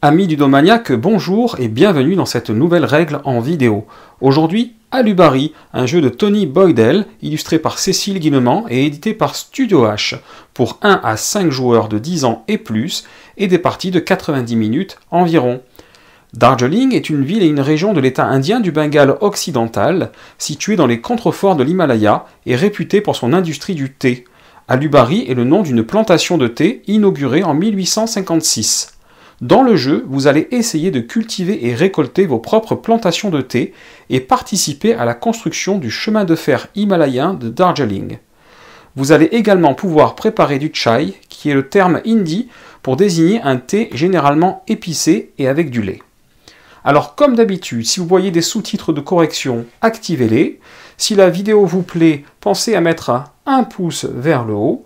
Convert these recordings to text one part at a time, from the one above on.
Amis ludomaniaques, bonjour et bienvenue dans cette nouvelle règle en vidéo. Aujourd'hui, Alubari, un jeu de Tony Boydell, illustré par Cécile Guillemant et édité par Studio H, pour 1 à 5 joueurs de 10 ans et plus, et des parties de 90 minutes environ. Darjeeling est une ville et une région de l'État indien du Bengale occidental, située dans les contreforts de l'Himalaya et réputée pour son industrie du thé. Alubari est le nom d'une plantation de thé inaugurée en 1856. Dans le jeu, vous allez essayer de cultiver et récolter vos propres plantations de thé et participer à la construction du chemin de fer himalayen de Darjeeling. Vous allez également pouvoir préparer du chai, qui est le terme hindi pour désigner un thé généralement épicé et avec du lait. Alors comme d'habitude, si vous voyez des sous-titres de correction, activez-les. Si la vidéo vous plaît, pensez à mettre un pouce vers le haut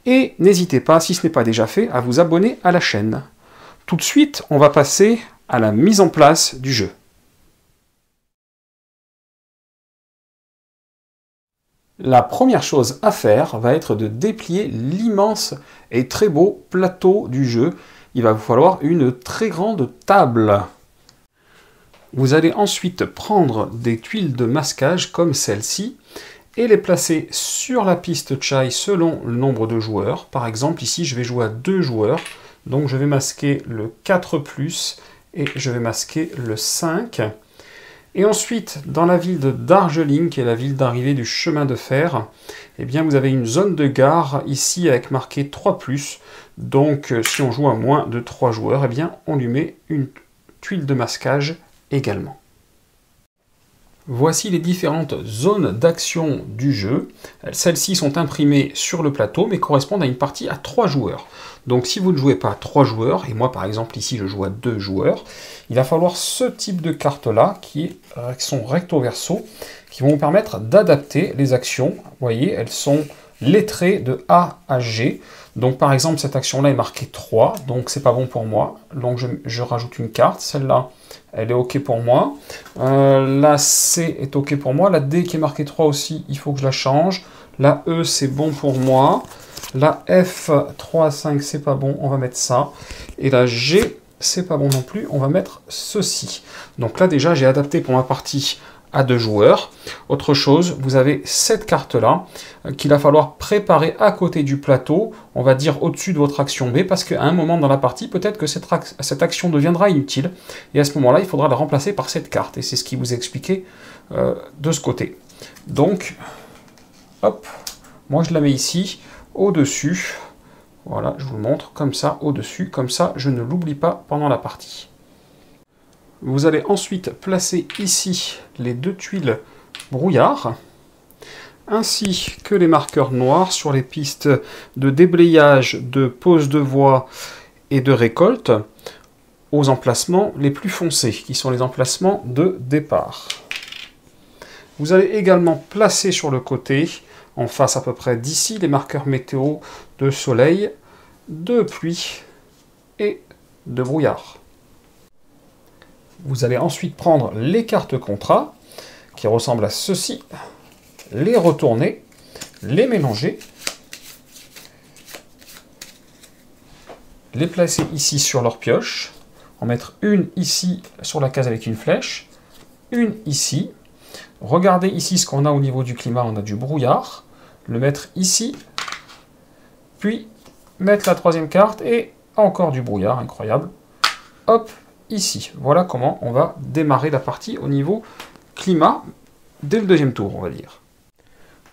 et n'hésitez pas, si ce n'est pas déjà fait, à vous abonner à la chaîne. Tout de suite, on va passer à la mise en place du jeu. La première chose à faire va être de déplier l'immense et très beau plateau du jeu. Il va vous falloir une très grande table. Vous allez ensuite prendre des tuiles de masquage comme celle-ci et les placer sur la piste chai selon le nombre de joueurs. Par exemple, ici, je vais jouer à 2 joueurs. Donc je vais masquer le 4+, et je vais masquer le 5. Et ensuite, dans la ville de Darjeeling, qui est la ville d'arrivée du chemin de fer, eh bien vous avez une zone de gare ici avec marqué 3+. Donc si on joue à moins de 3 joueurs, eh bien on lui met une tuile de masquage également. Voici les différentes zones d'action du jeu. Celles-ci sont imprimées sur le plateau, mais correspondent à une partie à 3 joueurs. Donc si vous ne jouez pas à 3 joueurs, et moi par exemple ici je joue à 2 joueurs, il va falloir ce type de cartes-là, qui sont recto-verso, qui vont vous permettre d'adapter les actions. Vous voyez, elles sont lettrées de A à G. Donc par exemple cette action-là est marquée 3, donc c'est pas bon pour moi. Donc je rajoute une carte, celle-là elle est OK pour moi. La C est OK pour moi. La D qui est marquée 3 aussi, il faut que je la change. La E, c'est bon pour moi. La F, 3 à 5, c'est pas bon, on va mettre ça. Et la G, c'est pas bon non plus, on va mettre ceci. Donc là, déjà, j'ai adapté pour ma partie à 2 joueurs. Autre chose, vous avez cette carte-là qu'il va falloir préparer à côté du plateau, on va dire au-dessus de votre action B, parce qu'à un moment dans la partie, peut-être que cette action deviendra inutile, et à ce moment-là, il faudra la remplacer par cette carte, et c'est ce qui vous est expliqué de ce côté. Donc, hop, moi je la mets ici, au-dessus, voilà, je vous le montre, comme ça, au-dessus, comme ça, je ne l'oublie pas pendant la partie. Vous allez ensuite placer ici les 2 tuiles brouillard, ainsi que les marqueurs noirs sur les pistes de déblayage, de pose de voie et de récolte, aux emplacements les plus foncés, qui sont les emplacements de départ. Vous allez également placer sur le côté, en face à peu près d'ici, les marqueurs météo de soleil, de pluie et de brouillard. Vous allez ensuite prendre les cartes contrat, qui ressemblent à ceci, les retourner, les mélanger, les placer ici sur leur pioche, en mettre une ici sur la case avec une flèche, une ici. Regardez ici ce qu'on a au niveau du climat, on a du brouillard, le mettre ici, puis mettre la 3e carte et encore du brouillard, incroyable, hop, ici. Voilà comment on va démarrer la partie au niveau climat dès le 2e tour, on va dire.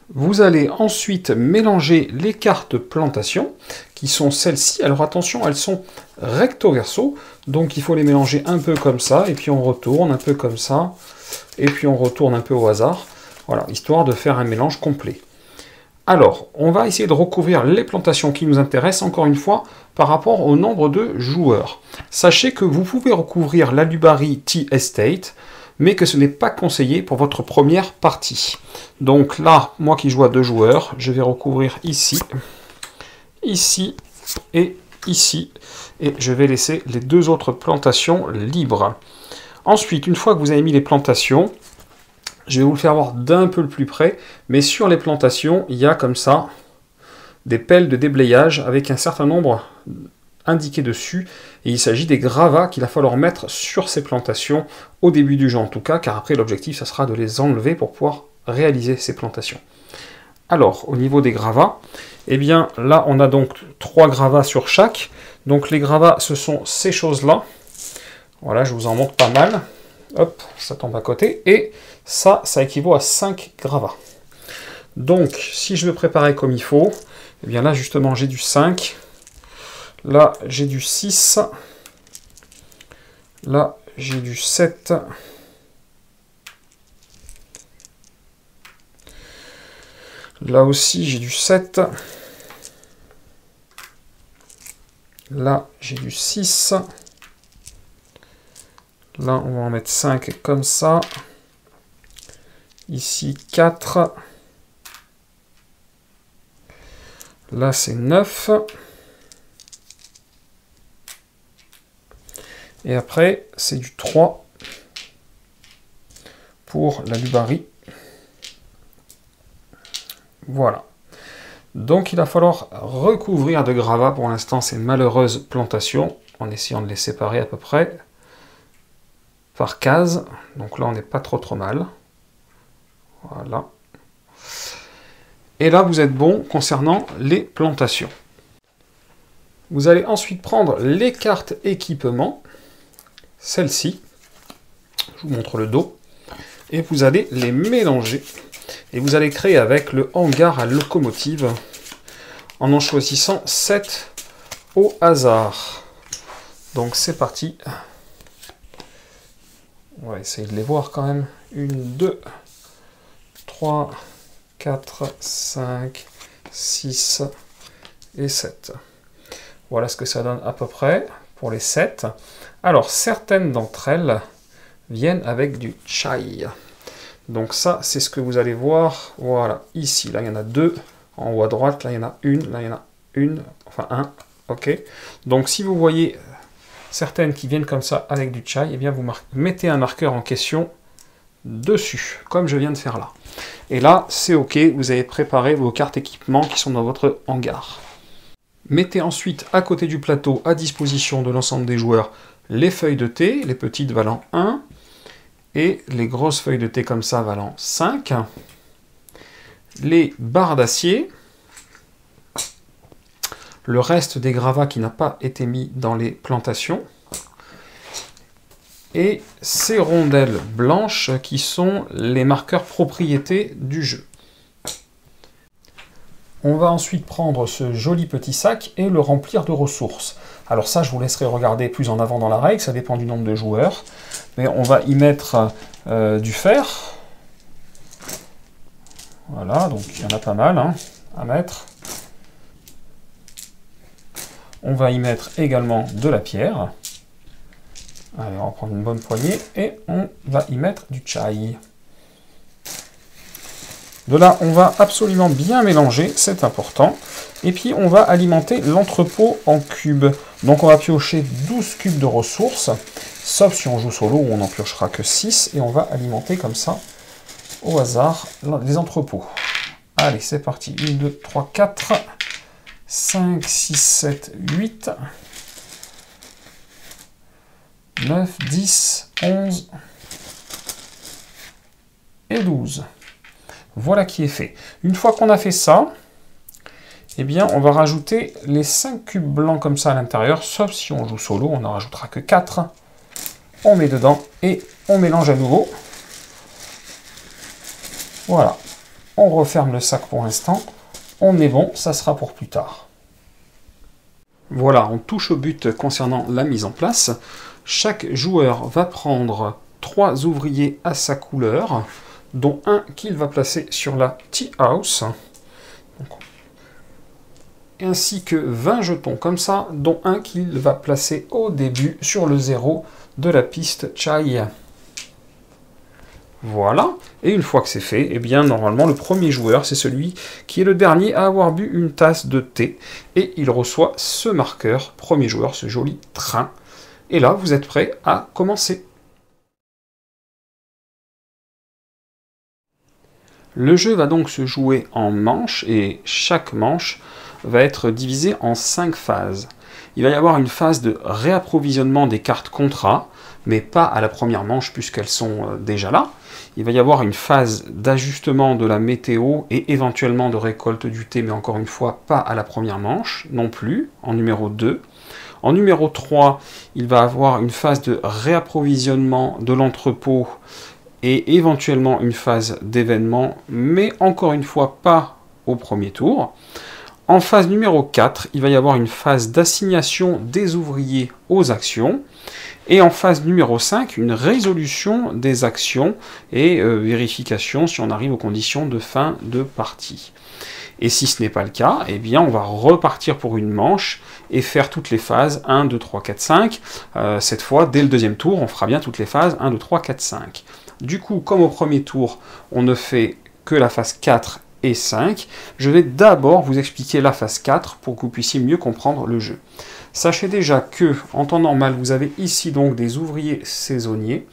Vous allez ensuite mélanger les cartes plantation, qui sont celles-ci. Alors attention, elles sont recto-verso, donc il faut les mélanger un peu comme ça, et puis on retourne un peu comme ça, et puis on retourne un peu au hasard, voilà, histoire de faire un mélange complet. Alors, on va essayer de recouvrir les plantations qui nous intéressent, encore une fois, par rapport au nombre de joueurs. Sachez que vous pouvez recouvrir l'Alubari Tea Estate, mais que ce n'est pas conseillé pour votre première partie. Donc là, moi qui joue à 2 joueurs, je vais recouvrir ici, ici et ici, et je vais laisser les 2 autres plantations libres. Ensuite, une fois que vous avez mis les plantations, je vais vous le faire voir d'un peu plus près, mais sur les plantations, il y a comme ça des pelles de déblayage avec un certain nombre indiqués dessus, et il s'agit des gravats qu'il va falloir mettre sur ces plantations, au début du jeu en tout cas, car après l'objectif, ça sera de les enlever pour pouvoir réaliser ces plantations. Alors, au niveau des gravats, eh bien là on a donc 3 gravats sur chaque, donc les gravats ce sont ces choses-là, voilà, je vous en montre pas mal, hop, ça tombe à côté, et ça équivaut à 5 gravats. Donc, si je veux préparer comme il faut, eh bien là, justement, j'ai du 5. Là, j'ai du 6. Là, j'ai du 7. Là aussi, j'ai du 7. Là, j'ai du 6. Là, on va en mettre 5 comme ça. Ici, 4. Là, c'est 9. Et après, c'est du 3 pour la Lubarie. Voilà. Donc, il va falloir recouvrir de gravats pour l'instant ces malheureuses plantations, en essayant de les séparer à peu près par case. Donc là, on n'est pas trop mal. Voilà. Et là, vous êtes bon concernant les plantations. Vous allez ensuite prendre les cartes équipement, celles-ci, je vous montre le dos, et vous allez les mélanger. Et vous allez créer avec le hangar à locomotive, en choisissant 7 au hasard. Donc c'est parti. On va essayer de les voir quand même. 1, 2, 3, 4, 5, 6 et 7. Voilà ce que ça donne à peu près pour les 7. Alors, certaines d'entre elles viennent avec du chai. Donc ça, c'est ce que vous allez voir. Voilà, ici, là, il y en a 2. En haut à droite, là, il y en a une. Là, il y en a une. Enfin, un. OK. Donc, si vous voyez certaines qui viennent comme ça avec du chai, eh bien, vous mettez un marqueur en question dessus, comme je viens de faire là. Et là, c'est OK, vous avez préparé vos cartes équipement qui sont dans votre hangar. Mettez ensuite à côté du plateau, à disposition de l'ensemble des joueurs, les feuilles de thé, les petites valant 1, et les grosses feuilles de thé comme ça valant 5, les barres d'acier, le reste des gravats qui n'a pas été mis dans les plantations, et ces rondelles blanches qui sont les marqueurs propriétés du jeu. On va ensuite prendre ce joli petit sac et le remplir de ressources. Alors ça, je vous laisserai regarder plus en avant dans la règle, ça dépend du nombre de joueurs. Mais on va y mettre du fer. Voilà, donc il y en a pas mal hein, à mettre. On va y mettre également de la pierre. Allez, on va prendre une bonne poignée et on va y mettre du chai. De là, on va absolument bien mélanger, c'est important. Et puis, on va alimenter l'entrepôt en cubes. Donc, on va piocher 12 cubes de ressources, sauf si on joue solo où on n'en piochera que 6. Et on va alimenter comme ça, au hasard, les entrepôts. Allez, c'est parti. 1, 2, 3, 4, 5, 6, 7, 8, 9, 10, 11 et 12. Voilà qui est fait. Une fois qu'on a fait ça, eh bien, on va rajouter les 5 cubes blancs comme ça à l'intérieur, sauf si on joue solo, on n'en rajoutera que 4. On met dedans et on mélange à nouveau. Voilà. On referme le sac pour l'instant. On est bon, ça sera pour plus tard. Voilà, on touche au but concernant la mise en place. Chaque joueur va prendre 3 ouvriers à sa couleur, dont un qu'il va placer sur la tea house, ainsi que 20 jetons comme ça, dont un qu'il va placer au début sur le 0 de la piste chai. Voilà, et une fois que c'est fait, eh bien normalement le premier joueur, c'est celui qui est le dernier à avoir bu une tasse de thé, et il reçoit ce marqueur, premier joueur, ce joli train. Et là, vous êtes prêt à commencer. Le jeu va donc se jouer en manches, et chaque manche va être divisée en 5 phases. il va y avoir une phase de réapprovisionnement des cartes contrat, mais pas à la première manche puisqu'elles sont déjà là. Il va y avoir une phase d'ajustement de la météo et éventuellement de récolte du thé, mais encore une fois, pas à la première manche non plus, en numéro 2. En numéro 3, il va y avoir une phase de réapprovisionnement de l'entrepôt et éventuellement une phase d'événement, mais encore une fois, pas au premier tour. En phase numéro 4, il va y avoir une phase d'assignation des ouvriers aux actions. Et en phase numéro 5, une résolution des actions et vérification si on arrive aux conditions de fin de partie. Et si ce n'est pas le cas, eh bien on va repartir pour une manche et faire toutes les phases 1, 2, 3, 4, 5. Cette fois, dès le deuxième tour, on fera bien toutes les phases 1, 2, 3, 4, 5. Du coup, comme au premier tour, on ne fait que la phase 4 et 5, je vais d'abord vous expliquer la phase 4 pour que vous puissiez mieux comprendre le jeu. Sachez déjà que, en temps normal, vous avez ici donc des ouvriers saisonniers,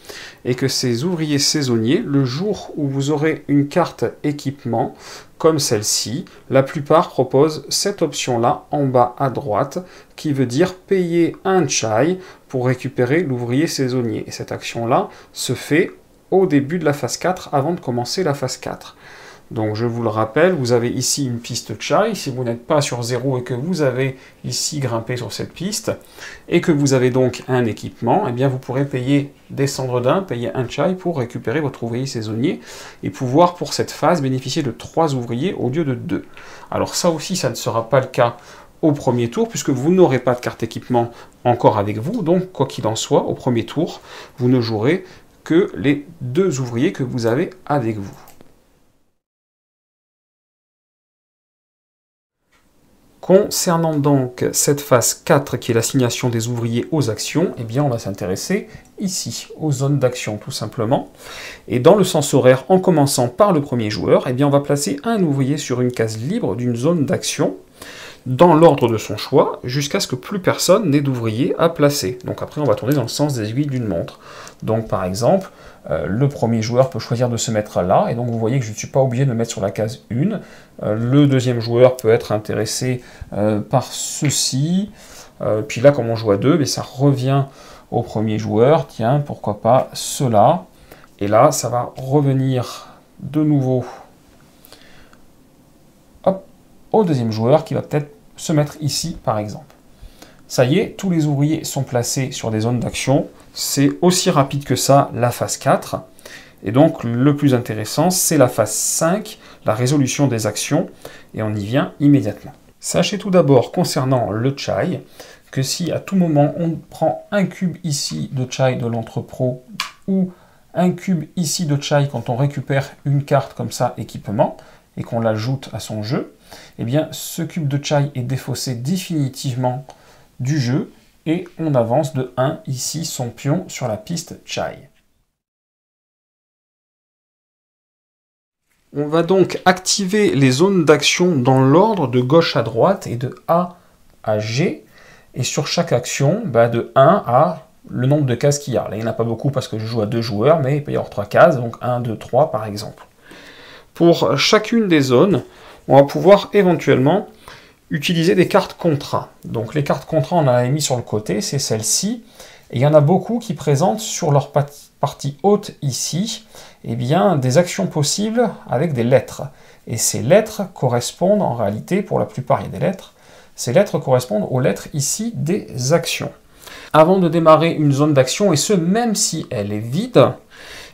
et que ces ouvriers saisonniers, le jour où vous aurez une carte équipement, comme celle-ci, la plupart proposent cette option-là en bas à droite, qui veut dire payer un chai pour récupérer l'ouvrier saisonnier. Et cette action-là se fait au début de la phase 4, avant de commencer la phase 4. Donc je vous le rappelle, vous avez ici une piste chai. Si vous n'êtes pas sur 0 et que vous avez ici grimpé sur cette piste, et que vous avez donc un équipement, eh bien vous pourrez descendre d'un, payer un chai pour récupérer votre ouvrier saisonnier, et pouvoir pour cette phase bénéficier de 3 ouvriers au lieu de 2. Alors ça aussi, ça ne sera pas le cas au premier tour, puisque vous n'aurez pas de carte équipement encore avec vous, donc quoi qu'il en soit, au premier tour, vous ne jouerez que les 2 ouvriers que vous avez avec vous. Concernant donc cette phase 4 qui est l'assignation des ouvriers aux actions, eh bien on va s'intéresser ici, aux zones d'action tout simplement. Et dans le sens horaire, en commençant par le premier joueur, eh bien on va placer un ouvrier sur une case libre d'une zone d'action, dans l'ordre de son choix, jusqu'à ce que plus personne n'ait d'ouvrier à placer. Donc après on va tourner dans le sens des aiguilles d'une montre. Donc par exemple, le premier joueur peut choisir de se mettre là, et donc vous voyez que je ne suis pas obligé de me mettre sur la case 1. Le deuxième joueur peut être intéressé par ceci. Puis là, comme on joue à 2, mais ça revient au premier joueur. Tiens, pourquoi pas cela. Et là, ça va revenir de nouveau au deuxième joueur qui va peut-être se mettre ici, par exemple. Ça y est, tous les ouvriers sont placés sur des zones d'action. C'est aussi rapide que ça, la phase 4. Et donc, le plus intéressant, c'est la phase 5, la résolution des actions, et on y vient immédiatement. Sachez tout d'abord, concernant le chai, que si à tout moment on prend un cube ici de chai de l'entrepôt, ou un cube ici de chai quand on récupère une carte comme ça, équipement, et qu'on l'ajoute à son jeu, eh bien, ce cube de chai est défaussé définitivement du jeu, et on avance de 1 ici son pion sur la piste chai. On va donc activer les zones d'action dans l'ordre de gauche à droite et de A à G, et sur chaque action, de 1 à le nombre de cases qu'il y a. Là, il n'y en a pas beaucoup parce que je joue à 2 joueurs, mais il peut y avoir 3 cases, donc 1, 2, 3 par exemple. Pour chacune des zones, on va pouvoir éventuellement utiliser des cartes contrat. Donc les cartes contrat, on en a mis sur le côté, c'est celle-ci. Et il y en a beaucoup qui présentent sur leur partie haute ici, eh bien, des actions possibles avec des lettres. Et ces lettres correspondent en réalité, pour la plupart il y a des lettres, ces lettres correspondent aux lettres ici des actions. Avant de démarrer une zone d'action, et ce même si elle est vide,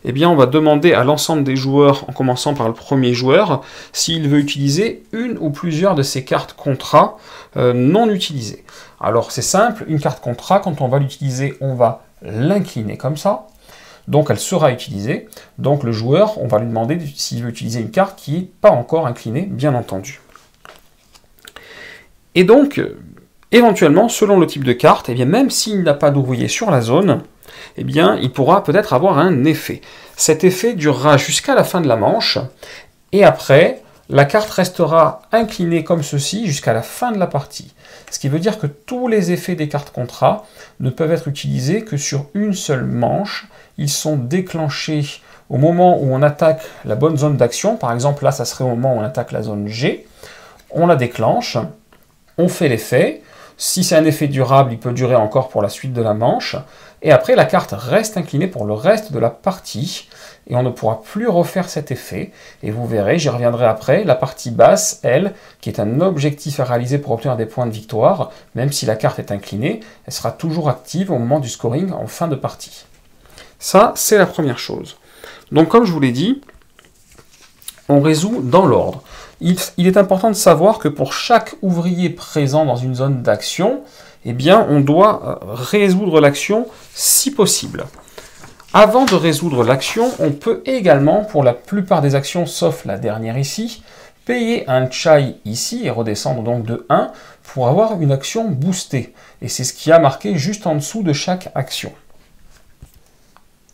eh bien on va demander à l'ensemble des joueurs, en commençant par le premier joueur, s'il veut utiliser une ou plusieurs de ces cartes contrat non utilisées. Alors c'est simple, une carte contrat, quand on va l'utiliser, on va l'incliner comme ça, donc elle sera utilisée, donc le joueur, on va lui demander s'il veut utiliser une carte qui n'est pas encore inclinée, bien entendu. Et donc, éventuellement, selon le type de carte, eh bien, même s'il n'a pas d'ouvrier sur la zone, eh bien, il pourra peut-être avoir un effet. Cet effet durera jusqu'à la fin de la manche, et après, la carte restera inclinée comme ceci jusqu'à la fin de la partie. Ce qui veut dire que tous les effets des cartes contrat ne peuvent être utilisés que sur une seule manche. Ils sont déclenchés au moment où on attaque la bonne zone d'action. Par exemple, là, ça serait au moment où on attaque la zone G. On la déclenche, on fait l'effet. Si c'est un effet durable, il peut durer encore pour la suite de la manche. Et après, la carte reste inclinée pour le reste de la partie. Et on ne pourra plus refaire cet effet. Et vous verrez, j'y reviendrai après, la partie basse, elle, qui est un objectif à réaliser pour obtenir des points de victoire, même si la carte est inclinée, elle sera toujours active au moment du scoring en fin de partie. Ça, c'est la première chose. Donc comme je vous l'ai dit, on résout dans l'ordre. Il est important de savoir que pour chaque ouvrier présent dans une zone d'action, eh bien, on doit résoudre l'action si possible. Avant de résoudre l'action, on peut également, pour la plupart des actions, sauf la dernière ici, payer un chai ici et redescendre donc de 1 pour avoir une action boostée. Et c'est ce qui a marqué juste en dessous de chaque action.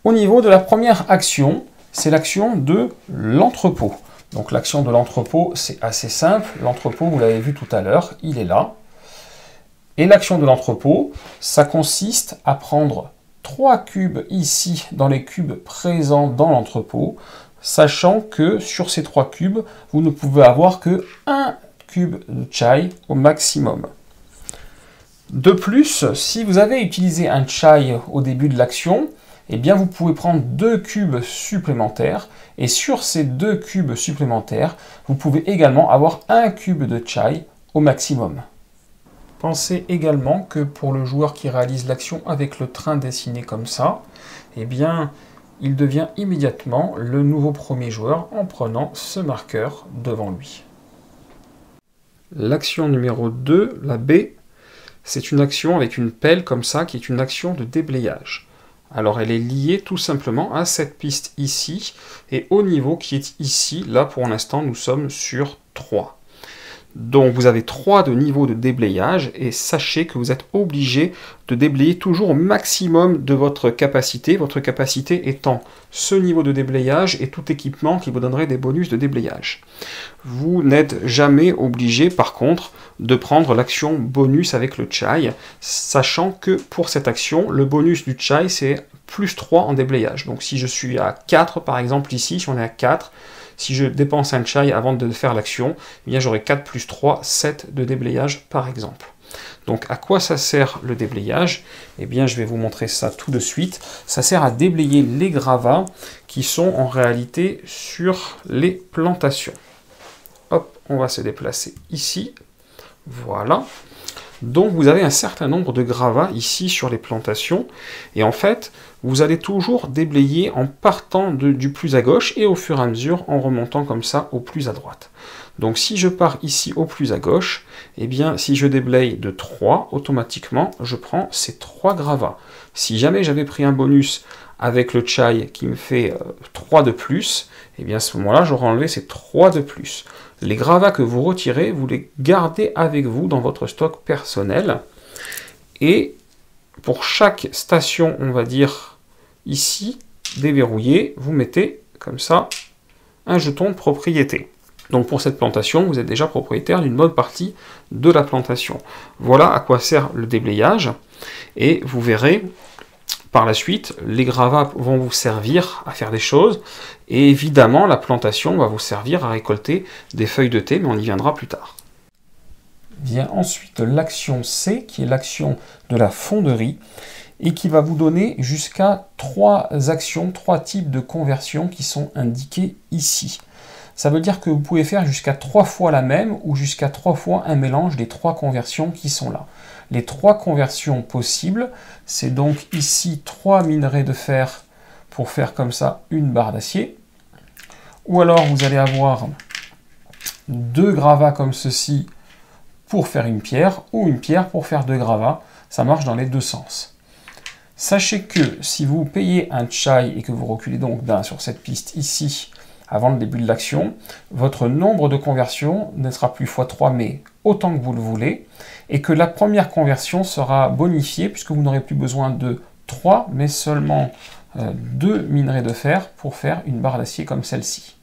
Au niveau de la première action, c'est l'action de l'entrepôt. Donc l'action de l'entrepôt, c'est assez simple. L'entrepôt, vous l'avez vu tout à l'heure, il est là. Et l'action de l'entrepôt, ça consiste à prendre 3 cubes ici dans les cubes présents dans l'entrepôt, sachant que sur ces 3 cubes, vous ne pouvez avoir que 1 cube de chai au maximum. De plus, si vous avez utilisé un chai au début de l'action, eh bien vous pouvez prendre 2 cubes supplémentaires, et sur ces 2 cubes supplémentaires, vous pouvez également avoir 1 cube de chai au maximum. Pensez également que pour le joueur qui réalise l'action avec le train dessiné comme ça, eh bien, il devient immédiatement le nouveau premier joueur en prenant ce marqueur devant lui. L'action numéro 2, la B, c'est une action avec une pelle comme ça, qui est une action de déblayage. Alors elle est liée tout simplement à cette piste ici, et au niveau qui est ici, là pour l'instant nous sommes sur 3. Donc vous avez 3 de niveau de déblayage, et sachez que vous êtes obligé de déblayer toujours au maximum de votre capacité étant ce niveau de déblayage et tout équipement qui vous donnerait des bonus de déblayage. Vous n'êtes jamais obligé par contre de prendre l'action bonus avec le chai, sachant que pour cette action, le bonus du chai c'est plus 3 en déblayage. Donc si je suis à 4 par exemple ici, si on est à 4, si je dépense un chai avant de faire l'action, eh bien j'aurai 4 plus 3, 7 de déblayage par exemple. Donc à quoi ça sert le déblayage? Eh bien je vais vous montrer ça tout de suite. Ça sert à déblayer les gravats qui sont en réalité sur les plantations. Hop, on va se déplacer ici. Voilà. Donc vous avez un certain nombre de gravats ici sur les plantations, et en fait, vous allez toujours déblayer en partant du plus à gauche et au fur et à mesure en remontant comme ça au plus à droite. Donc si je pars ici au plus à gauche, eh bien si je déblaye de 3, automatiquement je prends ces 3 gravats. Si jamais j'avais pris un bonus avec le chai qui me fait 3 de plus, eh bien à ce moment-là j'aurais enlevé ces 3 de plus. Les gravats que vous retirez, vous les gardez avec vous dans votre stock personnel. Et pour chaque station, on va dire ici, déverrouillée, vous mettez comme ça un jeton de propriété. Donc pour cette plantation, vous êtes déjà propriétaire d'une bonne partie de la plantation. Voilà à quoi sert le déblayage. Et vous verrez, par la suite, les gravats vont vous servir à faire des choses, et évidemment la plantation va vous servir à récolter des feuilles de thé, mais on y viendra plus tard. Vient ensuite l'action C, qui est l'action de la fonderie, et qui va vous donner jusqu'à 3 actions, 3 types de conversions qui sont indiqués ici. Ça veut dire que vous pouvez faire jusqu'à 3 fois la même, ou jusqu'à 3 fois un mélange des 3 conversions qui sont là. Les 3 conversions possibles, c'est donc ici 3 minerais de fer pour faire comme ça une barre d'acier. Ou alors vous allez avoir 2 gravats comme ceci pour faire une pierre, ou une pierre pour faire 2 gravats. Ça marche dans les deux sens. Sachez que si vous payez un chai et que vous reculez donc d'un sur cette piste ici, avant le début de l'action, votre nombre de conversions ne sera plus x3, mais autant que vous le voulez, et que la première conversion sera bonifiée, puisque vous n'aurez plus besoin de 3, mais seulement 2 minerais de fer pour faire une barre d'acier comme celle-ci.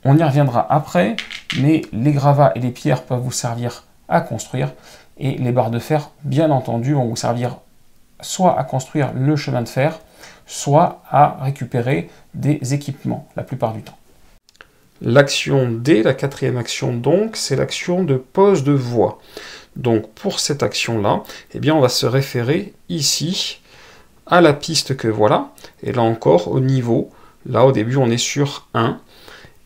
On y reviendra après, mais les gravats et les pierres peuvent vous servir à construire, et les barres de fer, bien entendu, vont vous servir soit à construire le chemin de fer, soit à récupérer des équipements, la plupart du temps. L'action D, la 4e action donc, c'est l'action de pose de voie. Donc pour cette action-là, eh bien on va se référer ici à la piste que voilà, et là encore au niveau, là au début on est sur 1,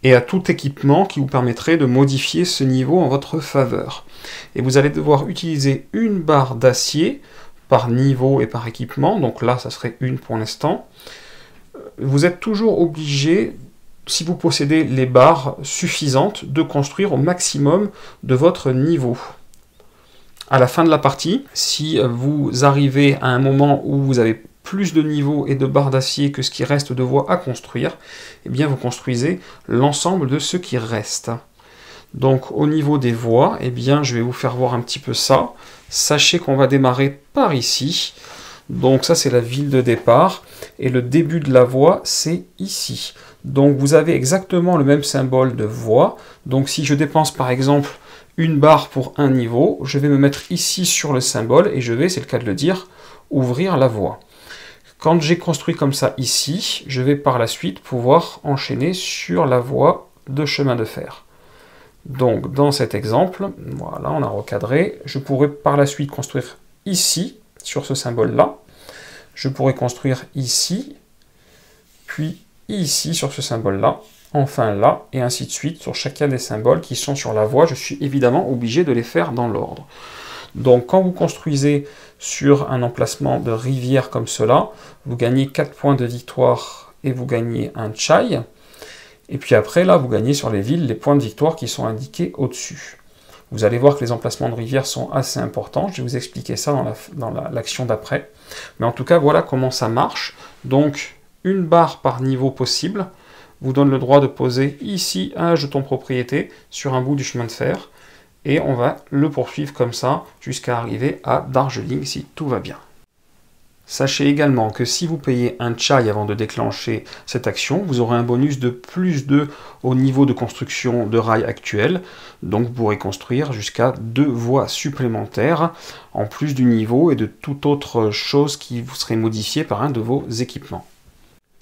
et à tout équipement qui vous permettrait de modifier ce niveau en votre faveur. Et vous allez devoir utiliser une barre d'acier par niveau et par équipement, donc là ça serait une pour l'instant. Vous êtes toujours obligé, si vous possédez les barres suffisantes, de construire au maximum de votre niveau. À la fin de la partie, si vous arrivez à un moment où vous avez plus de niveaux et de barres d'acier que ce qui reste de voies à construire, eh bien vous construisez l'ensemble de ce qui reste. Donc au niveau des voies, eh bien je vais vous faire voir un petit peu ça. Sachez qu'on va démarrer par ici. Donc ça c'est la ville de départ, et le début de la voie c'est ici. Donc vous avez exactement le même symbole de voie. Donc si je dépense par exemple une barre pour un niveau, je vais me mettre ici sur le symbole et je vais, c'est le cas de le dire, ouvrir la voie. Quand j'ai construit comme ça ici, je vais par la suite pouvoir enchaîner sur la voie de chemin de fer. Donc dans cet exemple, voilà, on a recadré, je pourrais par la suite construire ici, sur ce symbole-là, je pourrais construire ici, puis ici sur ce symbole-là, enfin là, et ainsi de suite sur chacun des symboles qui sont sur la voie. Je suis évidemment obligé de les faire dans l'ordre. Donc quand vous construisez sur un emplacement de rivière comme cela, vous gagnez 4 points de victoire et vous gagnez un chai. Et puis après, là, vous gagnez sur les villes les points de victoire qui sont indiqués au-dessus. Vous allez voir que les emplacements de rivière sont assez importants. Je vais vous expliquer ça dans l'action d'après. Mais en tout cas, voilà comment ça marche. Donc, une barre par niveau possible vous donne le droit de poser ici un jeton propriété sur un bout du chemin de fer. Et on va le poursuivre comme ça jusqu'à arriver à Darjeeling si tout va bien. Sachez également que si vous payez un chai avant de déclencher cette action, vous aurez un bonus de plus 2 au niveau de construction de rails actuel. Donc vous pourrez construire jusqu'à 2 voies supplémentaires en plus du niveau et de toute autre chose qui vous serait modifiée par un de vos équipements.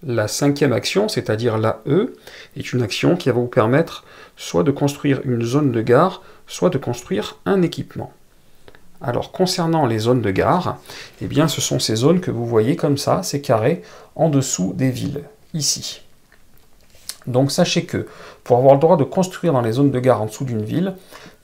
La 5e action, c'est-à-dire la E, est une action qui va vous permettre soit de construire une zone de gare, soit de construire un équipement. Alors concernant les zones de gare, eh bien ce sont ces zones que vous voyez comme ça, ces carrés, en dessous des villes, ici. Donc sachez que pour avoir le droit de construire dans les zones de gare en dessous d'une ville,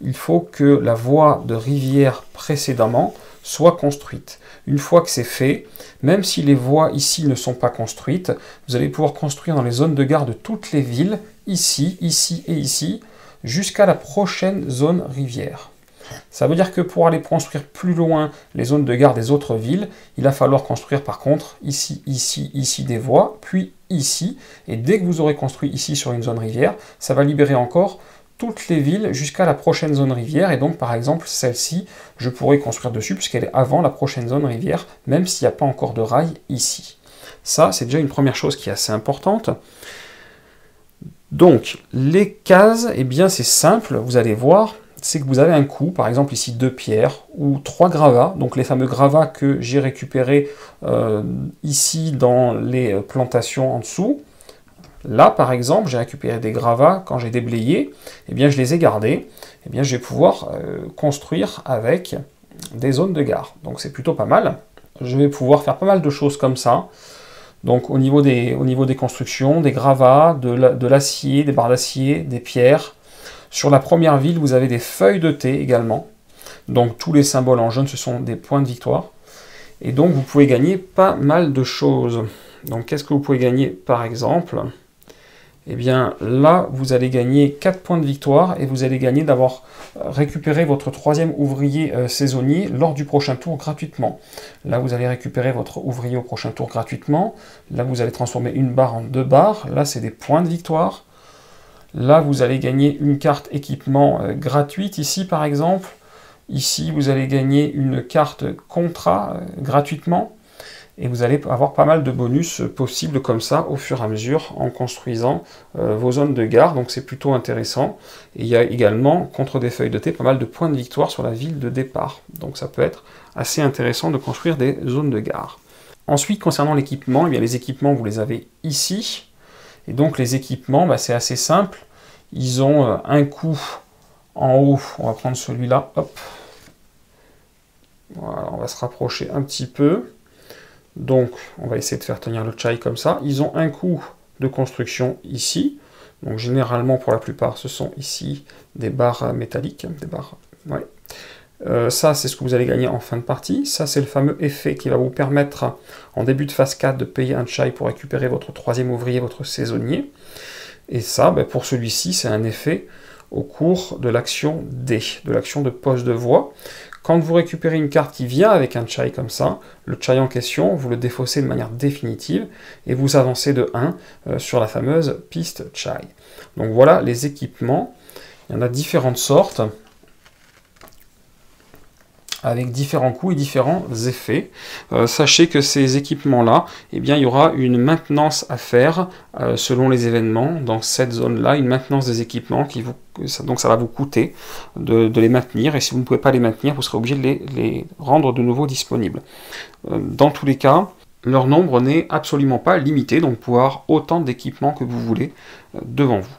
il faut que la voie de rivière précédemment soit construite. Une fois que c'est fait, même si les voies ici ne sont pas construites, vous allez pouvoir construire dans les zones de gare de toutes les villes, ici, ici et ici, jusqu'à la prochaine zone rivière. Ça veut dire que pour aller construire plus loin les zones de gare des autres villes, il va falloir construire par contre ici, ici, ici des voies, puis ici, et dès que vous aurez construit ici sur une zone rivière, ça va libérer encore toutes les villes jusqu'à la prochaine zone rivière, et donc par exemple celle-ci, je pourrais construire dessus puisqu'elle est avant la prochaine zone rivière, même s'il n'y a pas encore de rail ici. Ça, c'est déjà une première chose qui est assez importante. Donc, les cases, eh bien c'est simple, vous allez voir, c'est que vous avez un coup, par exemple ici 2 pierres ou 3 gravats, donc les fameux gravats que j'ai récupérés ici dans les plantations en dessous. Là, par exemple, j'ai récupéré des gravats quand j'ai déblayé, eh bien je les ai gardés, eh bien je vais pouvoir construire avec des zones de gare. Donc c'est plutôt pas mal. Je vais pouvoir faire pas mal de choses comme ça. Donc au niveau des constructions, des gravats, de l'acier, des barres d'acier, des pierres. Sur la première ville, vous avez des feuilles de thé également. Donc tous les symboles en jaune, ce sont des points de victoire. Et donc vous pouvez gagner pas mal de choses. Donc qu'est-ce que vous pouvez gagner par exemple ? Eh bien là, vous allez gagner 4 points de victoire et vous allez gagner d'avoir récupéré votre 3e ouvrier saisonnier lors du prochain tour gratuitement. Là, vous allez récupérer votre ouvrier au prochain tour gratuitement. Là, vous allez transformer une barre en 2 barres. Là, c'est des points de victoire. Là, vous allez gagner une carte équipement gratuite ici, par exemple. Ici, vous allez gagner une carte contrat gratuitement. Et vous allez avoir pas mal de bonus possibles comme ça au fur et à mesure en construisant vos zones de gare. Donc c'est plutôt intéressant. Et il y a également, contre des feuilles de thé, pas mal de points de victoire sur la ville de départ. Donc ça peut être assez intéressant de construire des zones de gare. Ensuite, concernant l'équipement, eh bien les équipements, vous les avez ici. Et donc les équipements, bah, c'est assez simple. Ils ont un coup en haut. On va prendre celui-là. Hop. Voilà, on va se rapprocher un petit peu. Donc, on va essayer de faire tenir le chai comme ça. Ils ont un coût de construction ici. Donc, généralement, pour la plupart, ce sont ici des barres métalliques. Des barres, ouais. Ça, c'est ce que vous allez gagner en fin de partie. Ça, c'est le fameux effet qui va vous permettre, en début de phase 4, de payer un chai pour récupérer votre troisième ouvrier, votre saisonnier. Et ça, ben, pour celui-ci, c'est un effet au cours de l'action D, de l'action de pose de voie. Quand vous récupérez une carte qui vient avec un chai comme ça, le chai en question, vous le défaussez de manière définitive et vous avancez de 1 sur la fameuse piste chai. Donc voilà les équipements. Il y en a différentes sortes, avec différents coûts et différents effets. Sachez que ces équipements-là, eh bien, il y aura une maintenance à faire selon les événements dans cette zone-là, une maintenance des équipements donc ça va vous coûter de les maintenir, et si vous ne pouvez pas les maintenir, vous serez obligé de les rendre de nouveau disponibles. Dans tous les cas, leur nombre n'est absolument pas limité, donc vous pouvez avoir autant d'équipements que vous voulez devant vous.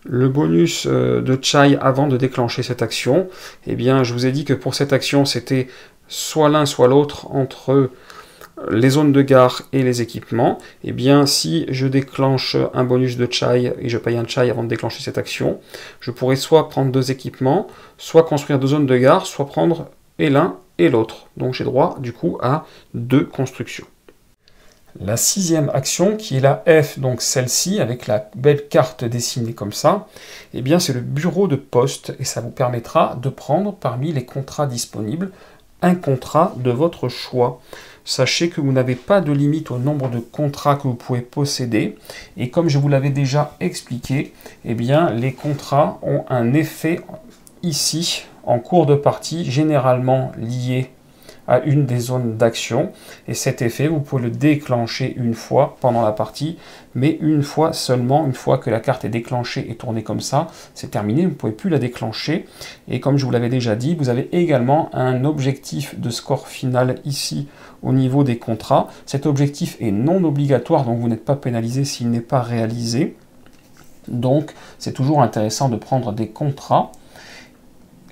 Le bonus de chai avant de déclencher cette action, eh bien, je vous ai dit que pour cette action, c'était soit l'un soit l'autre entre les zones de gare et les équipements. Eh bien, si je déclenche un bonus de chai et je paye un chai avant de déclencher cette action, je pourrais soit prendre deux équipements, soit construire deux zones de gare, soit prendre et l'un et l'autre. Donc j'ai droit du coup à deux constructions. La sixième action, qui est la F, donc celle-ci, avec la belle carte dessinée comme ça, eh bien c'est le bureau de poste, et ça vous permettra de prendre parmi les contrats disponibles un contrat de votre choix. Sachez que vous n'avez pas de limite au nombre de contrats que vous pouvez posséder, et comme je vous l'avais déjà expliqué, eh bien les contrats ont un effet ici, en cours de partie, généralement lié à une des zones d'action, et cet effet vous pouvez le déclencher une fois pendant la partie, mais une fois seulement. Une fois que la carte est déclenchée et tournée comme ça, c'est terminé, vous ne pouvez plus la déclencher. Et comme je vous l'avais déjà dit, vous avez également un objectif de score final ici au niveau des contrats. Cet objectif est non obligatoire, donc vous n'êtes pas pénalisé s'il n'est pas réalisé. Donc c'est toujours intéressant de prendre des contrats.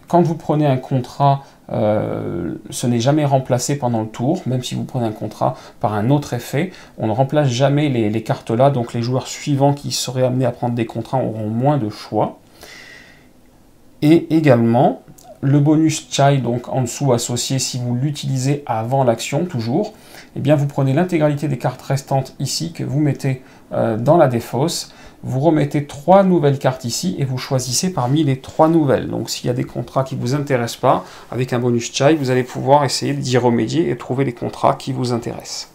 Quand vous prenez un contrat, ce n'est jamais remplacé pendant le tour, même si vous prenez un contrat par un autre effet, on ne remplace jamais les cartes là, donc les joueurs suivants qui seraient amenés à prendre des contrats auront moins de choix. Et également, le bonus chai, donc en dessous associé, si vous l'utilisez avant l'action, toujours, eh bien vous prenez l'intégralité des cartes restantes ici, que vous mettez dans la défausse. Vous remettez 3 nouvelles cartes ici et vous choisissez parmi les 3 nouvelles. Donc s'il y a des contrats qui ne vous intéressent pas, avec un bonus chai, vous allez pouvoir essayer d'y remédier et trouver les contrats qui vous intéressent.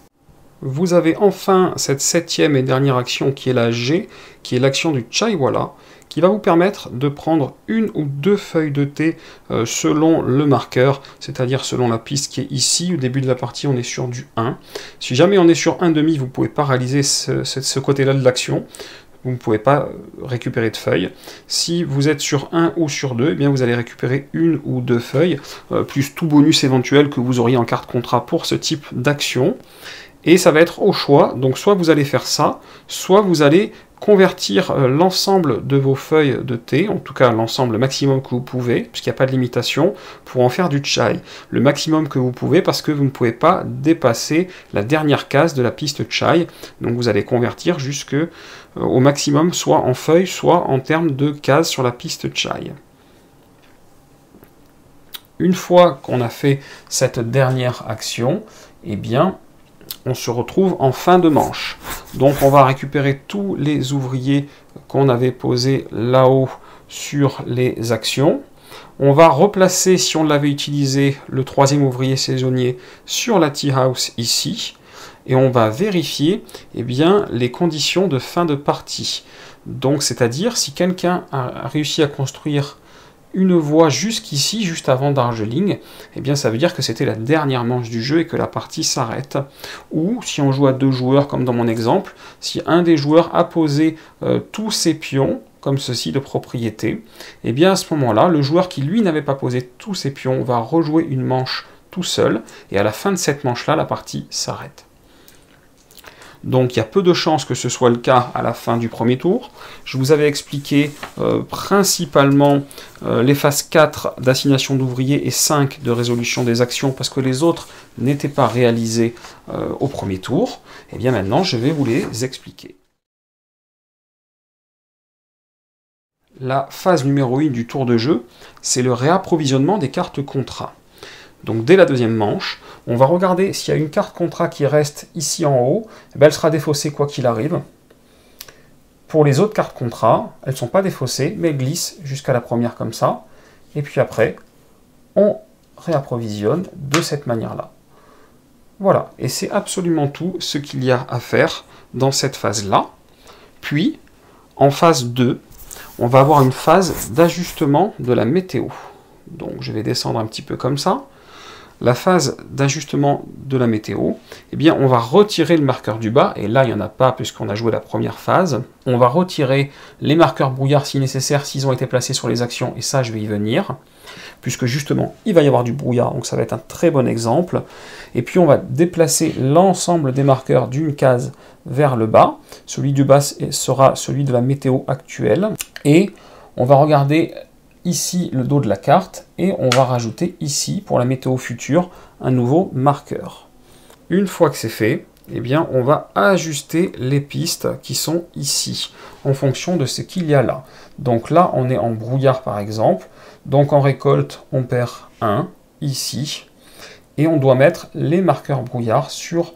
Vous avez enfin cette 7e et dernière action qui est la G, qui est l'action du chaiwala, qui va vous permettre de prendre une ou deux feuilles de thé selon le marqueur, c'est-à-dire selon la piste qui est ici. Au début de la partie, on est sur du 1. Si jamais on est sur 1,5, vous pouvez paralyser ce côté-là de l'action. Vous ne pouvez pas récupérer de feuilles. Si vous êtes sur 1 ou sur 2, eh bien vous allez récupérer une ou deux feuilles, plus tout bonus éventuel que vous auriez en carte contrat pour ce type d'action. Et ça va être au choix, donc soit vous allez faire ça, soit vous allez convertir l'ensemble de vos feuilles de thé, en tout cas l'ensemble maximum que vous pouvez, puisqu'il n'y a pas de limitation, pour en faire du chai. Le maximum que vous pouvez, parce que vous ne pouvez pas dépasser la dernière case de la piste chai, donc vous allez convertir jusque au maximum, soit en feuilles, soit en termes de cases sur la piste chai. Une fois qu'on a fait cette dernière action, eh bien, on se retrouve en fin de manche. Donc on va récupérer tous les ouvriers qu'on avait posés là-haut sur les actions. On va replacer, si on l'avait utilisé, le troisième ouvrier saisonnier sur la tea house ici. Et on va vérifier eh bien, les conditions de fin de partie. Donc c'est-à-dire si quelqu'un a réussi à construire une voie jusqu'ici, juste avant Darjeeling, eh bien ça veut dire que c'était la dernière manche du jeu et que la partie s'arrête. Ou si on joue à 2 joueurs, comme dans mon exemple, si un des joueurs a posé tous ses pions, comme ceci de propriété, eh bien à ce moment-là, le joueur qui lui n'avait pas posé tous ses pions va rejouer une manche tout seul, et à la fin de cette manche-là, la partie s'arrête. donc il y a peu de chances que ce soit le cas à la fin du premier tour. Je vous avais expliqué principalement les phases 4 d'assignation d'ouvriers et 5 de résolution des actions, parce que les autres n'étaient pas réalisés au premier tour. Et bien maintenant, je vais vous les expliquer. La phase numéro 1 du tour de jeu, c'est le réapprovisionnement des cartes contrat. Donc dès la deuxième manche, on va regarder s'il y a une carte contrat qui reste ici en haut, elle sera défaussée quoi qu'il arrive. Pour les autres cartes contrat, elles ne sont pas défaussées, mais elles glissent jusqu'à la première comme ça. Et puis après, on réapprovisionne de cette manière-là. Voilà, et c'est absolument tout ce qu'il y a à faire dans cette phase-là. Puis, en phase 2, on va avoir une phase d'ajustement de la météo. Donc je vais descendre un petit peu comme ça. La phase d'ajustement de la météo, eh bien on va retirer le marqueur du bas, et là il n'y en a pas puisqu'on a joué la première phase. On va retirer les marqueurs brouillard si nécessaire, s'ils ont été placés sur les actions, et ça je vais y venir, puisque justement il va y avoir du brouillard, donc ça va être un très bon exemple. Et puis on va déplacer l'ensemble des marqueurs d'une case vers le bas. Celui du bas sera celui de la météo actuelle, et on va regarder ici le dos de la carte, et on va rajouter ici, pour la météo future, un nouveau marqueur. Une fois que c'est fait, eh bien, on va ajuster les pistes qui sont ici, en fonction de ce qu'il y a là. Donc là, on est en brouillard par exemple, donc en récolte, on perd 1, ici, et on doit mettre les marqueurs brouillard sur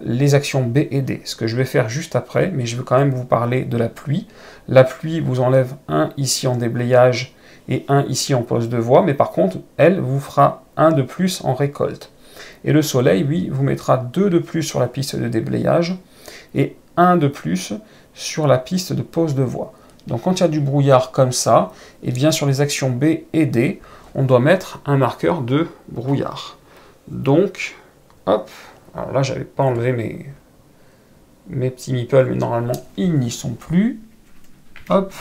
les actions B et D, ce que je vais faire juste après, mais je veux quand même vous parler de la pluie. La pluie vous enlève 1 ici en déblayage, et 1 ici en pose de voie, mais par contre, elle vous fera 1 de plus en récolte. Et le soleil, lui, vous mettra 2 de plus sur la piste de déblayage, et 1 de plus sur la piste de pose de voie. Donc quand il y a du brouillard comme ça, et bien sur les actions B et D, on doit mettre un marqueur de brouillard. Donc, hop, alors là, j'avais pas enlevé mes petits meeples, mais normalement, ils n'y sont plus. Hop.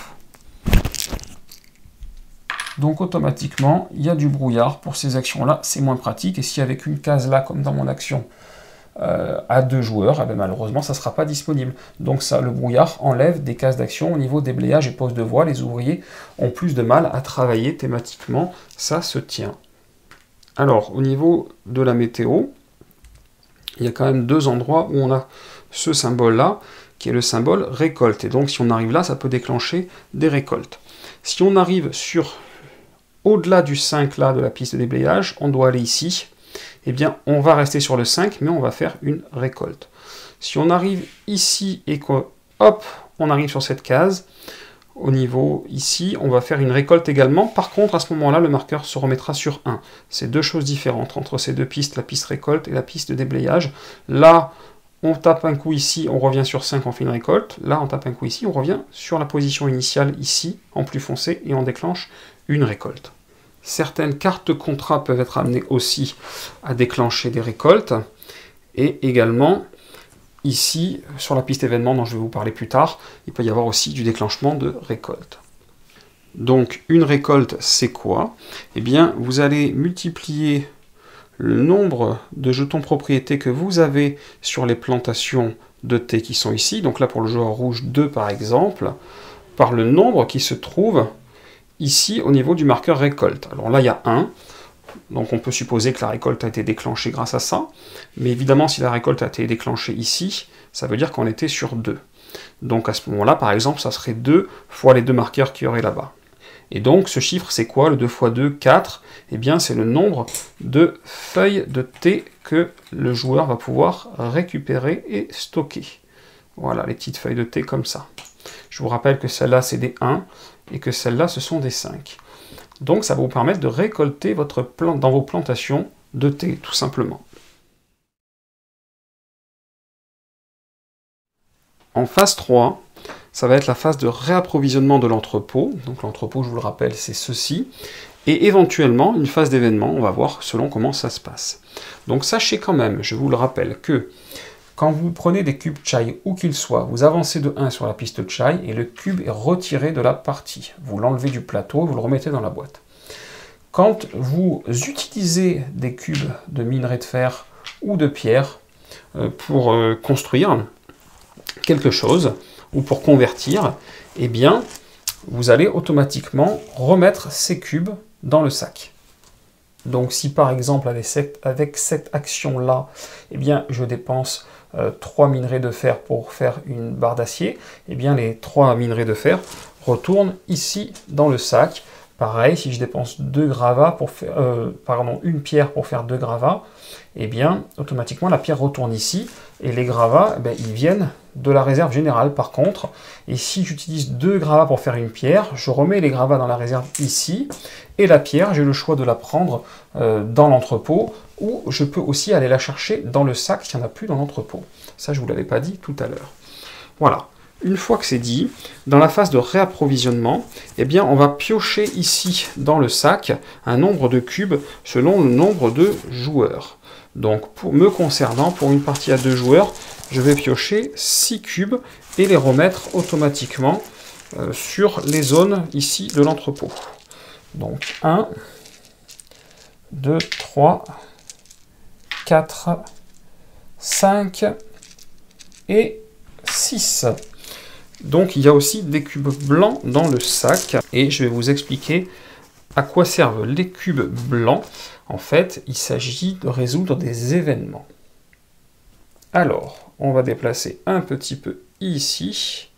Donc automatiquement, il y a du brouillard pour ces actions-là, c'est moins pratique. Et si avec une case là, comme dans mon action, à 2 joueurs, eh bien, malheureusement, ça ne sera pas disponible. Donc ça, le brouillard enlève des cases d'action au niveau déblayage et pose de voie. Les ouvriers ont plus de mal à travailler thématiquement, ça se tient. Alors, au niveau de la météo, il y a quand même 2 endroits où on a ce symbole-là, qui est le symbole récolte. Et donc si on arrive là, ça peut déclencher des récoltes. Si on arrive sur au-delà du 5 là de la piste de déblayage, on doit aller ici, eh bien on va rester sur le 5, mais on va faire une récolte. Si on arrive ici et que, hop, on arrive sur cette case, au niveau ici, on va faire une récolte également. Par contre, à ce moment-là, le marqueur se remettra sur 1. C'est 2 choses différentes entre ces 2 pistes, la piste récolte et la piste de déblayage. Là, on tape un coup ici, on revient sur 5, on fait une récolte. Là, on tape un coup ici, on revient sur la position initiale ici, en plus foncé, et on déclenche une récolte. Certaines cartes contrat peuvent être amenées aussi à déclencher des récoltes. Et également, ici, sur la piste événement dont je vais vous parler plus tard, il peut y avoir aussi du déclenchement de récolte. Donc, une récolte, c'est quoi? Eh bien, vous allez multiplier le nombre de jetons propriétés que vous avez sur les plantations de thé qui sont ici, donc là pour le joueur rouge 2 par exemple, par le nombre qui se trouve ici au niveau du marqueur récolte. Alors là il y a 1, donc on peut supposer que la récolte a été déclenchée grâce à ça, mais évidemment si la récolte a été déclenchée ici, ça veut dire qu'on était sur 2. Donc à ce moment-là par exemple ça serait 2 fois les 2 marqueurs qu'il y aurait là-bas. Et donc, ce chiffre, c'est quoi? Le 2 x 2, 4. Eh bien, c'est le nombre de feuilles de thé que le joueur va pouvoir récupérer et stocker. Voilà, les petites feuilles de thé comme ça. Je vous rappelle que celles-là, c'est des 1, et que celles-là, ce sont des 5. Donc, ça va vous permettre de récolter votre plante dans vos plantations de thé, tout simplement. En phase 3, ça va être la phase de réapprovisionnement de l'entrepôt. Donc l'entrepôt, je vous le rappelle, c'est ceci. Et éventuellement, une phase d'événement, on va voir selon comment ça se passe. Donc sachez quand même, je vous le rappelle, que quand vous prenez des cubes chai, où qu'ils soient, vous avancez de 1 sur la piste chai et le cube est retiré de la partie. Vous l'enlevez du plateau, vous le remettez dans la boîte. Quand vous utilisez des cubes de minerai de fer ou de pierre pour construire, quelque chose, ou pour convertir, eh bien, vous allez automatiquement remettre ces cubes dans le sac. Donc si par exemple avec cette action-là, eh bien, je dépense 3 minerais de fer pour faire une barre d'acier, eh bien les 3 minerais de fer retournent ici dans le sac. Pareil, si je dépense 2 gravats pour faire, une pierre pour faire 2 gravats, eh bien automatiquement la pierre retourne ici et les gravats, eh bien, ils viennent de la réserve générale par contre. Et si j'utilise 2 gravats pour faire une pierre, je remets les gravats dans la réserve ici et la pierre, j'ai le choix de la prendre dans l'entrepôt ou je peux aussi aller la chercher dans le sac s'il n'y en a plus dans l'entrepôt. Ça, je ne vous l'avais pas dit tout à l'heure. Voilà. Une fois que c'est dit, dans la phase de réapprovisionnement, eh bien, on va piocher ici dans le sac un nombre de cubes selon le nombre de joueurs. Donc, pour me concernant, pour une partie à 2 joueurs, je vais piocher 6 cubes et les remettre automatiquement sur les zones ici de l'entrepôt. Donc 1, 2, 3, 4, 5 et 6. Donc il y a aussi des cubes blancs dans le sac et je vais vous expliquer à quoi servent les cubes blancs. En fait, il s'agit de résoudre des événements. Alors, on va déplacer un petit peu ici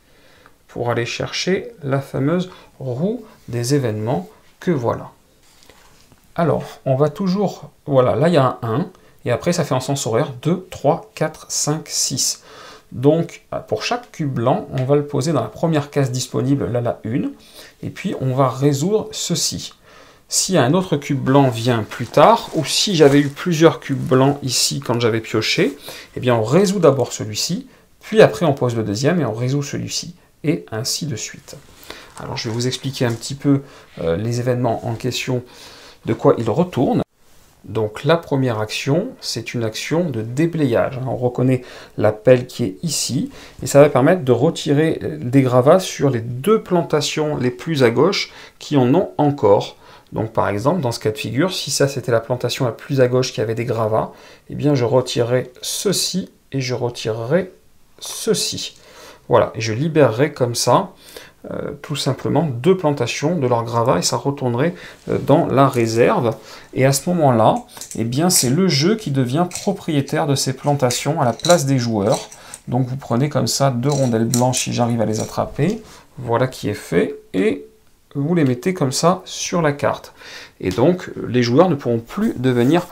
pour aller chercher la fameuse roue des événements que voilà. Alors, on va toujours... Voilà, là il y a un 1, et après ça fait en sens horaire 2, 3, 4, 5, 6. Donc, pour chaque cube blanc, on va le poser dans la première case disponible, là la 1, et puis on va résoudre ceci. Si un autre cube blanc vient plus tard, ou si j'avais eu plusieurs cubes blancs ici quand j'avais pioché, eh bien on résout d'abord celui-ci, puis après on pose le deuxième et on résout celui-ci, et ainsi de suite. Alors je vais vous expliquer un petit peu les événements en question, de quoi ils retournent. Donc la première action, c'est une action de déblayage. On reconnaît la pelle qui est ici, et ça va permettre de retirer des gravats sur les 2 plantations les plus à gauche qui en ont encore. Donc par exemple, dans ce cas de figure, si ça c'était la plantation la plus à gauche qui avait des gravats, eh bien je retirerai ceci et je retirerai ceci. Voilà, et je libérerai comme ça, tout simplement, 2 plantations de leurs gravats et ça retournerait dans la réserve. Et à ce moment-là, eh bien c'est le jeu qui devient propriétaire de ces plantations à la place des joueurs. Donc vous prenez comme ça 2 rondelles blanches si j'arrive à les attraper. Voilà qui est fait. Et vous les mettez comme ça sur la carte. Et donc, les joueurs ne pourront plus devenir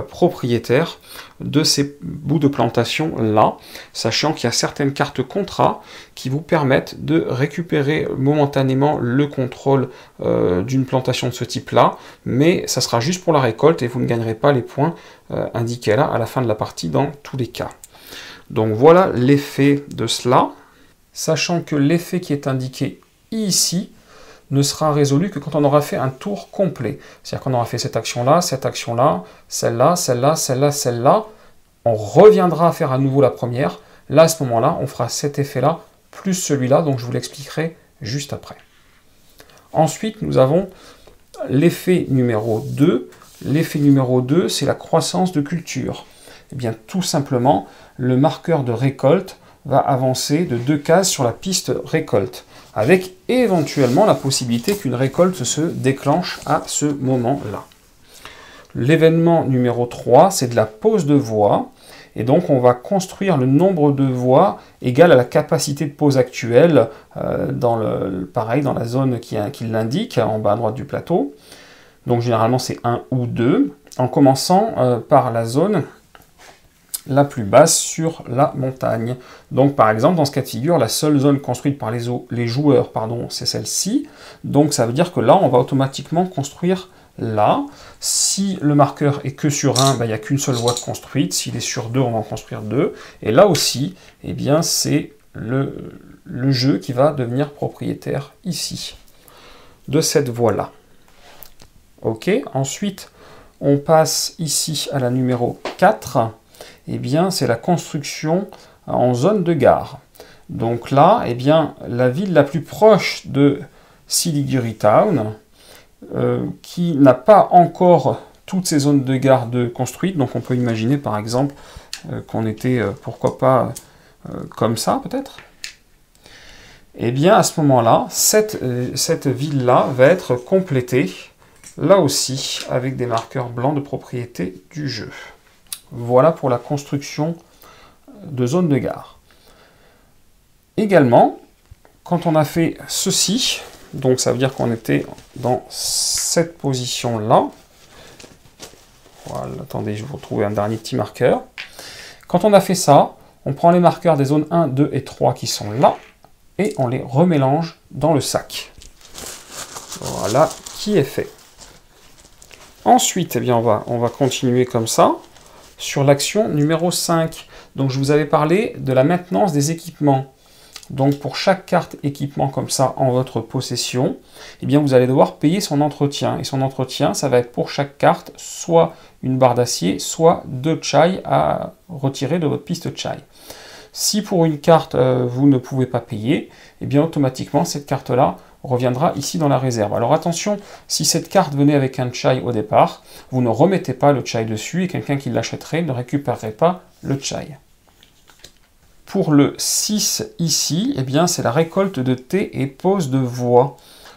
propriétaires de ces bouts de plantation-là, sachant qu'il y a certaines cartes contrat qui vous permettent de récupérer momentanément le contrôle d'une plantation de ce type-là, mais ça sera juste pour la récolte et vous ne gagnerez pas les points indiqués là à la fin de la partie dans tous les cas. Donc voilà l'effet de cela, sachant que l'effet qui est indiqué ici ne sera résolu que quand on aura fait un tour complet. C'est-à-dire qu'on aura fait cette action-là, celle-là, celle-là, celle-là, celle-là. On reviendra faire à nouveau la première. Là, à ce moment-là, on fera cet effet-là, plus celui-là, donc je vous l'expliquerai juste après. Ensuite, nous avons l'effet numéro 2. L'effet numéro 2, c'est la croissance de culture. Eh bien, tout simplement, le marqueur de récolte va avancer de 2 cases sur la piste récolte, avec éventuellement la possibilité qu'une récolte se déclenche à ce moment-là. L'événement numéro 3, c'est de la pose de voies, et donc on va construire le nombre de voies égal à la capacité de pose actuelle, pareil dans la zone qui l'indique, en bas à droite du plateau. Donc généralement c'est 1 ou 2, en commençant par la zone la plus basse sur la montagne. Donc par exemple, dans ce cas de figure, la seule zone construite par les joueurs, c'est celle-ci. Donc ça veut dire que là, on va automatiquement construire là. Si le marqueur est que sur 1, il n'y a qu'une seule voie de construite. S'il est sur 2, on va en construire 2. Et là aussi, eh bien, c'est le jeu qui va devenir propriétaire ici, de cette voie-là. Ok, ensuite, on passe ici à la numéro 4. Eh bien, c'est la construction en zone de gare. Donc là, eh bien, la ville la plus proche de Siliguri Town, qui n'a pas encore toutes ces zones de gare construites, donc on peut imaginer par exemple qu'on était, pourquoi pas, comme ça peut-être, et bien à ce moment-là, cette ville-là va être complétée, là aussi, avec des marqueurs blancs de propriété du jeu. Voilà pour la construction de zone de gare. Également, quand on a fait ceci, donc ça veut dire qu'on était dans cette position-là. Voilà, attendez, je vais vous retrouver un dernier petit marqueur. Quand on a fait ça, on prend les marqueurs des zones 1, 2 et 3 qui sont là, et on les remélange dans le sac. Voilà, qui est fait. Ensuite, eh bien, on va continuer comme ça, sur l'action numéro 5. Donc je vous avais parlé de la maintenance des équipements. Donc pour chaque carte équipement comme ça en votre possession, eh bien vous allez devoir payer son entretien. Et son entretien, ça va être pour chaque carte, soit une barre d'acier, soit 2 chai à retirer de votre piste chai. Si pour une carte, vous ne pouvez pas payer, eh bien automatiquement cette carte-là reviendra ici dans la réserve. Alors attention, si cette carte venait avec un chai au départ, vous ne remettez pas le chai dessus et quelqu'un qui l'achèterait ne récupérerait pas le chai. Pour le 6 ici, eh bien c'est la récolte de thé et pose de voie.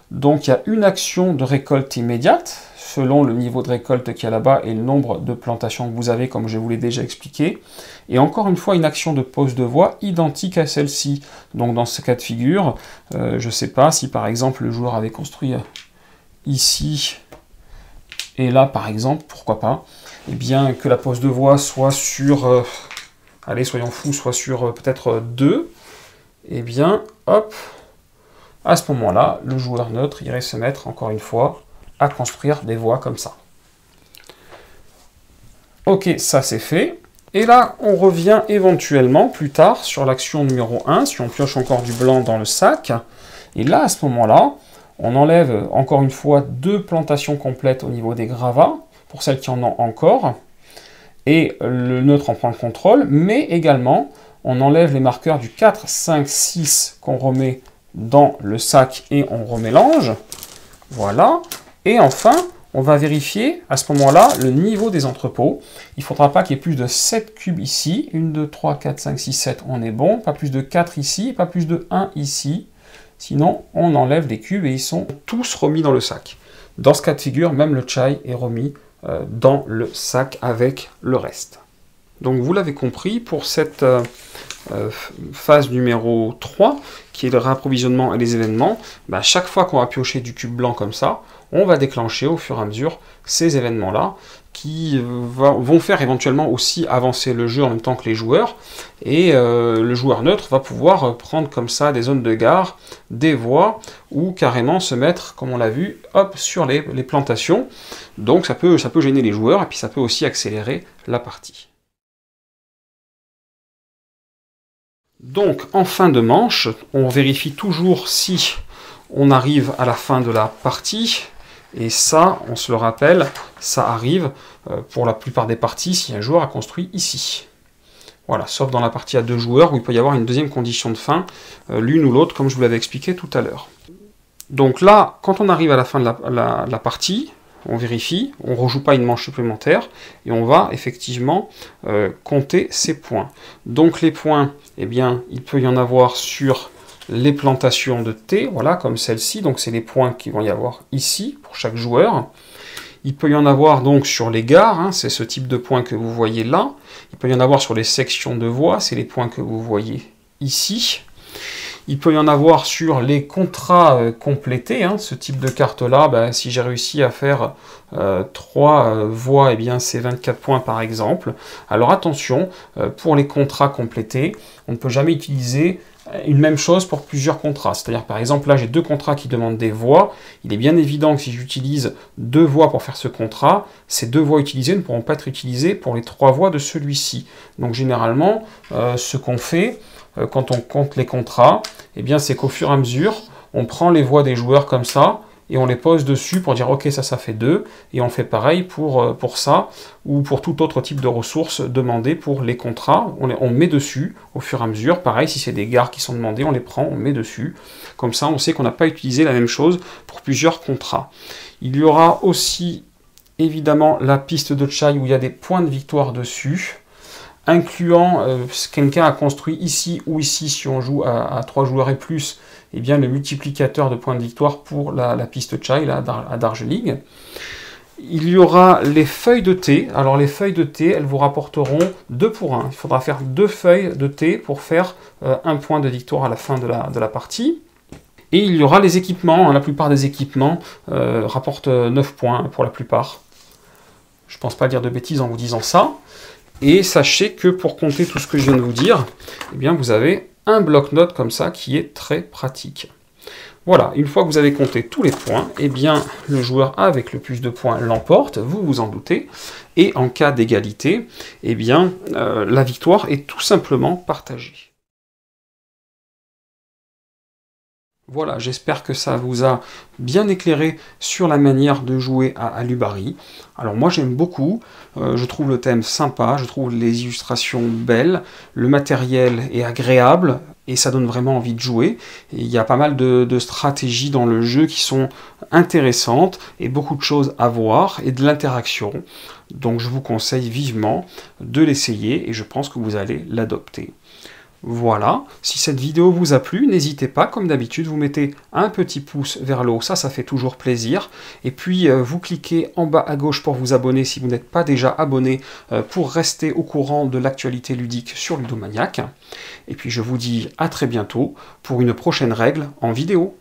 Donc il y a une action de récolte immédiate, selon le niveau de récolte qu'il y a là-bas et le nombre de plantations que vous avez, comme je vous l'ai déjà expliqué. Et encore une fois, une action de pose de voie identique à celle-ci. Donc dans ce cas de figure, je ne sais pas si par exemple le joueur avait construit ici et là par exemple, pourquoi pas, eh bien que la pose de voie soit sur... allez, soyons fous, soit sur peut-être 2, et bien, hop, à ce moment-là, le joueur neutre irait se mettre, encore une fois, à construire des voies comme ça. Ok, ça c'est fait. Et là, on revient éventuellement plus tard sur l'action numéro 1, si on pioche encore du blanc dans le sac. Et là, à ce moment-là, on enlève encore une fois 2 plantations complètes au niveau des gravats, pour celles qui en ont encore. Et le neutre en prend le contrôle, mais également, on enlève les marqueurs du 4, 5, 6 qu'on remet dans le sac et on remélange. Voilà. Et enfin, on va vérifier à ce moment-là le niveau des entrepôts. Il ne faudra pas qu'il y ait plus de 7 cubes ici. 1, 2, 3, 4, 5, 6, 7, on est bon. Pas plus de 4 ici, pas plus de 1 ici. Sinon, on enlève les cubes et ils sont tous remis dans le sac. Dans ce cas de figure, même le chai est remis dans le sac avec le reste. Donc vous l'avez compris, pour cette phase numéro 3, qui est le réapprovisionnement et les événements, bah, chaque fois qu'on va piocher du cube blanc comme ça, on va déclencher au fur et à mesure ces événements-là, qui vont faire éventuellement aussi avancer le jeu en même temps que les joueurs, et le joueur neutre va pouvoir prendre comme ça des zones de gare, des voies, ou carrément se mettre, comme on l'a vu, hop, sur les plantations. Donc ça peut gêner les joueurs, et puis ça peut aussi accélérer la partie. Donc en fin de manche, on vérifie toujours si on arrive à la fin de la partie, et ça, on se le rappelle, ça arrive pour la plupart des parties si un joueur a construit ici. Voilà, sauf dans la partie à 2 joueurs où il peut y avoir une deuxième condition de fin, l'une ou l'autre, comme je vous l'avais expliqué tout à l'heure. Donc là, quand on arrive à la fin de la partie, on vérifie, on ne rejoue pas une manche supplémentaire, et on va effectivement compter ces points. Donc les points, eh bien, il peut y en avoir sur les plantations de thé, voilà, comme celle-ci, donc c'est les points qui vont y avoir ici, pour chaque joueur. Il peut y en avoir donc sur les gares, hein, c'est ce type de points que vous voyez là. Il peut y en avoir sur les sections de voies, c'est les points que vous voyez ici. Il peut y en avoir sur les contrats complétés, hein, ce type de carte-là, ben, si j'ai réussi à faire 3 voies, eh bien c'est 24 points par exemple. Alors attention, pour les contrats complétés, on ne peut jamais utiliser une même chose pour plusieurs contrats. C'est-à-dire par exemple là j'ai 2 contrats qui demandent des voies. Il est bien évident que si j'utilise 2 voies pour faire ce contrat, ces 2 voies utilisées ne pourront pas être utilisées pour les 3 voies de celui-ci. Donc généralement, ce qu'on fait quand on compte les contrats, eh bien c'est qu'au fur et à mesure, on prend les voies des joueurs comme ça, et on les pose dessus pour dire ok ça fait 2, et on fait pareil pour ça, ou pour tout autre type de ressources demandées pour les contrats, on met dessus au fur et à mesure, pareil si c'est des gares qui sont demandées, on les prend, on met dessus, comme ça on sait qu'on n'a pas utilisé la même chose pour plusieurs contrats. Il y aura aussi évidemment la piste de chai où il y a des points de victoire dessus. incluant quelqu'un a construit ici ou ici, si on joue à 3 joueurs et plus, eh bien le multiplicateur de points de victoire pour la piste Chai à Darjeeling. Il y aura les feuilles de thé. Alors les feuilles de thé, elles vous rapporteront 2 pour 1. Il faudra faire 2 feuilles de thé pour faire 1 point de victoire à la fin de la partie. Et il y aura les équipements. La plupart des équipements rapportent 9 points pour la plupart. Je ne pense pas dire de bêtises en vous disant ça. Et sachez que pour compter tout ce que je viens de vous dire, eh bien vous avez un bloc-notes comme ça qui est très pratique. Voilà, une fois que vous avez compté tous les points, eh bien le joueur avec le plus de points l'emporte, vous vous en doutez. Et en cas d'égalité, eh bien la victoire est tout simplement partagée. Voilà, j'espère que ça vous a bien éclairé sur la manière de jouer à Lubari. Alors moi j'aime beaucoup, je trouve le thème sympa, je trouve les illustrations belles, le matériel est agréable et ça donne vraiment envie de jouer. Et il y a pas mal de stratégies dans le jeu qui sont intéressantes et beaucoup de choses à voir et de l'interaction. Donc je vous conseille vivement de l'essayer et je pense que vous allez l'adopter. Voilà, si cette vidéo vous a plu, n'hésitez pas, comme d'habitude, vous mettez un petit pouce vers le haut, ça fait toujours plaisir. Et puis, vous cliquez en bas à gauche pour vous abonner si vous n'êtes pas déjà abonné, pour rester au courant de l'actualité ludique sur Ludomaniac. Et puis, je vous dis à très bientôt pour une prochaine règle en vidéo.